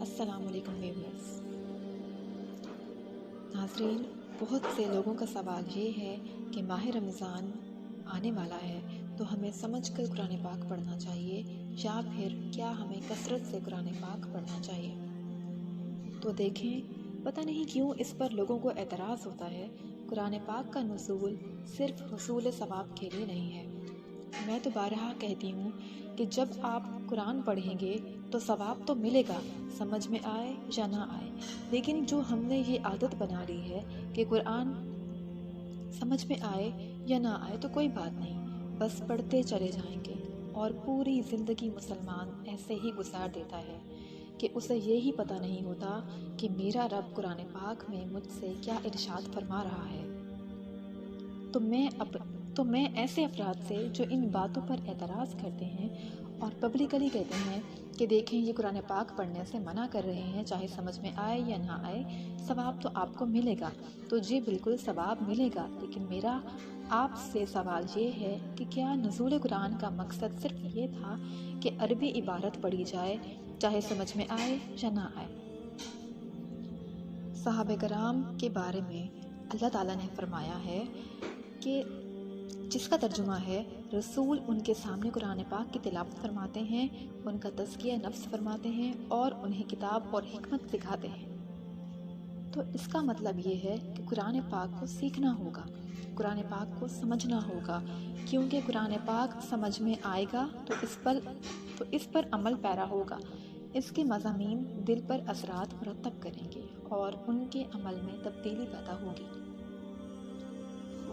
السلام علیکم ویورز ناظرین، بہت سے لوگوں کا سوال یہ ہے کہ ماہ رمضان آنے والا ہے تو ہمیں سمجھ کر قرآن پاک پڑھنا چاہیے یا پھر کیا ہمیں کثرت سے قرآن پاک پڑھنا چاہیے۔ تو دیکھیں، پتہ نہیں کیوں اس پر لوگوں کو اعتراض ہوتا ہے۔ قرآن پاک کا نزول صرف حصول ثواب کے لیے نہیں ہے۔ میں تو بارہا کہتی ہوں کہ جب آپ قرآن پڑھیں گے تو ثواب تو ملے گا، سمجھ میں آئے یا نہ آئے۔ لیکن جو ہم نے یہ عادت بنا لی ہے کہ قرآن سمجھ میں آئے یا نہ آئے تو کوئی بات نہیں، بس پڑھتے چلے جائیں گے، اور پوری زندگی مسلمان ایسے ہی گزار دیتا ہے کہ اسے یہی پتہ نہیں ہوتا کہ میرا رب قرآن پاک میں مجھ سے کیا ارشاد فرما رہا ہے۔ تو میں ایسے افراد سے جو ان باتوں پر اعتراض کرتے ہیں اور پبلکلی کہتے ہیں کہ دیکھیں یہ قرآن پاک پڑھنے سے منع کر رہے ہیں، چاہے سمجھ میں آئے یا نہ آئے، ثواب تو آپ کو ملے گا۔ تو جی بالکل ثواب ملے گا، لیکن میرا آپ سے سوال یہ ہے کہ کیا نزول قرآن کا مقصد صرف یہ تھا کہ عربی عبارت پڑھی جائے، چاہے سمجھ میں آئے یا نہ آئے؟ صحابہ کرام کے بارے میں اللہ تعالیٰ نے فرمایا ہے کہ جس کا ترجمہ ہے، رسول ان کے سامنے قرآن پاک کی تلاوت فرماتے ہیں، ان کا تزکیہ نفس فرماتے ہیں اور انہیں کتاب اور حکمت سکھاتے ہیں۔ تو اس کا مطلب یہ ہے کہ قرآن پاک کو سیکھنا ہوگا، قرآن پاک کو سمجھنا ہوگا، کیونکہ قرآن پاک سمجھ میں آئے گا تو اس پر عمل پیرا ہوگا، اس کے مضامین دل پر اثرات مرتب کریں گے اور ان کے عمل میں تبدیلی پیدا ہوگی۔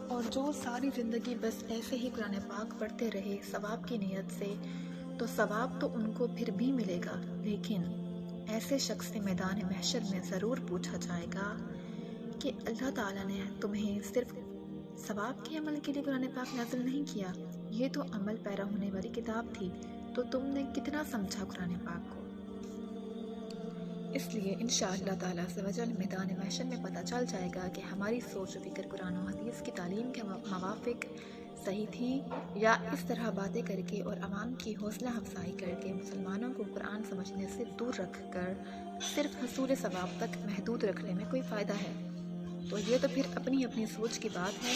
اور جو ساری زندگی بس ایسے ہی قرآن پاک پڑھتے رہے ثواب کی نیت سے، تو ثواب تو ان کو پھر بھی ملے گا، لیکن ایسے شخص سے میدان محشر میں ضرور پوچھا جائے گا کہ اللہ تعالیٰ نے تمہیں صرف ثواب کے عمل کے لیے قرآن پاک نازل نہیں کیا، یہ تو عمل پیرا ہونے والی کتاب تھی، تو تم نے کتنا سمجھا قرآن پاک کو؟ اس لیے انشاءاللہ تعالیٰ عزوجل میدان محشر میں پتہ چل جائے گا کہ ہماری سوچ و فکر قرآن و حدیث کی تعلیم کے موافق صحیح تھی، یا اس طرح باتیں کر کے اور عوام کی حوصلہ افزائی کر کے مسلمانوں کو قرآن سمجھنے سے دور رکھ کر صرف حصول ثواب تک محدود رکھنے میں کوئی فائدہ ہے۔ تو یہ تو پھر اپنی اپنی سوچ کی بات ہے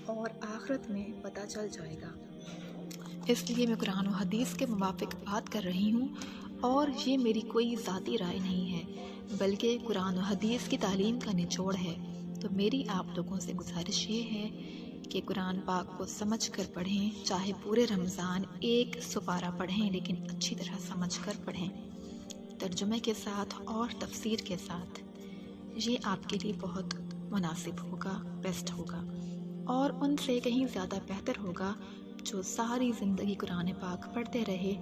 اور آخرت میں پتہ چل جائے گا۔ اس لیے میں قرآن و حدیث کے موافق بات کر رہی ہوں، اور یہ میری کوئی ذاتی رائے نہیں ہے، بلکہ قرآن و حدیث کی تعلیم کا نچوڑ ہے۔ تو میری آپ لوگوں سے گزارش یہ ہے کہ قرآن پاک کو سمجھ کر پڑھیں، چاہے پورے رمضان ایک سپارہ پڑھیں، لیکن اچھی طرح سمجھ کر پڑھیں، ترجمے کے ساتھ اور تفسیر کے ساتھ۔ یہ آپ کے لیے بہت مناسب ہوگا، بیسٹ ہوگا، اور ان سے کہیں زیادہ بہتر ہوگا جو ساری زندگی قرآن پاک پڑھتے رہے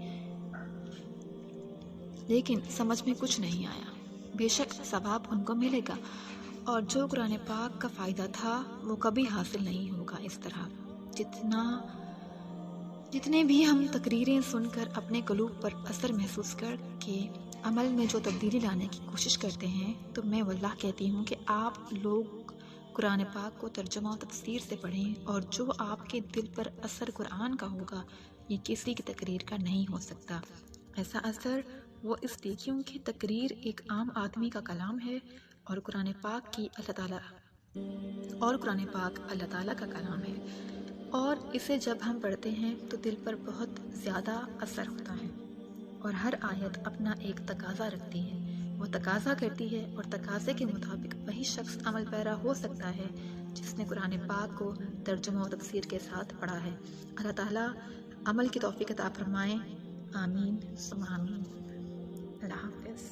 لیکن سمجھ میں کچھ نہیں آیا۔ بے شک ثواب ان کو ملے گا، اور جو قرآن پاک کا فائدہ تھا وہ کبھی حاصل نہیں ہوگا۔ اس طرح جتنے بھی ہم تقریریں سن کر اپنے قلوب پر اثر محسوس کر کے عمل میں جو تبدیلی لانے کی کوشش کرتے ہیں، تو میں واللہ کہتی ہوں کہ آپ لوگ قرآن پاک کو ترجمہ و تفسیر سے پڑھیں، اور جو آپ کے دل پر اثر قرآن کا ہوگا یہ کسی کی تقریر کا نہیں ہو سکتا۔ ایسا اثر وہ اس لیے کیونکہ تقریر ایک عام آدمی کا کلام ہے، اور قرآن پاک اللہ تعالیٰ کا کلام ہے، اور اسے جب ہم پڑھتے ہیں تو دل پر بہت زیادہ اثر ہوتا ہے، اور ہر آیت اپنا ایک تقاضا رکھتی ہے، وہ تقاضا کرتی ہے، اور تقاضے کے مطابق وہی شخص عمل پیرا ہو سکتا ہے جس نے قرآن پاک کو ترجمہ و تفسیر کے ساتھ پڑھا ہے۔ اللہ تعالیٰ عمل کی توفیق عطا فرمائے، آمین ثم آمین۔ اللہ حافظ۔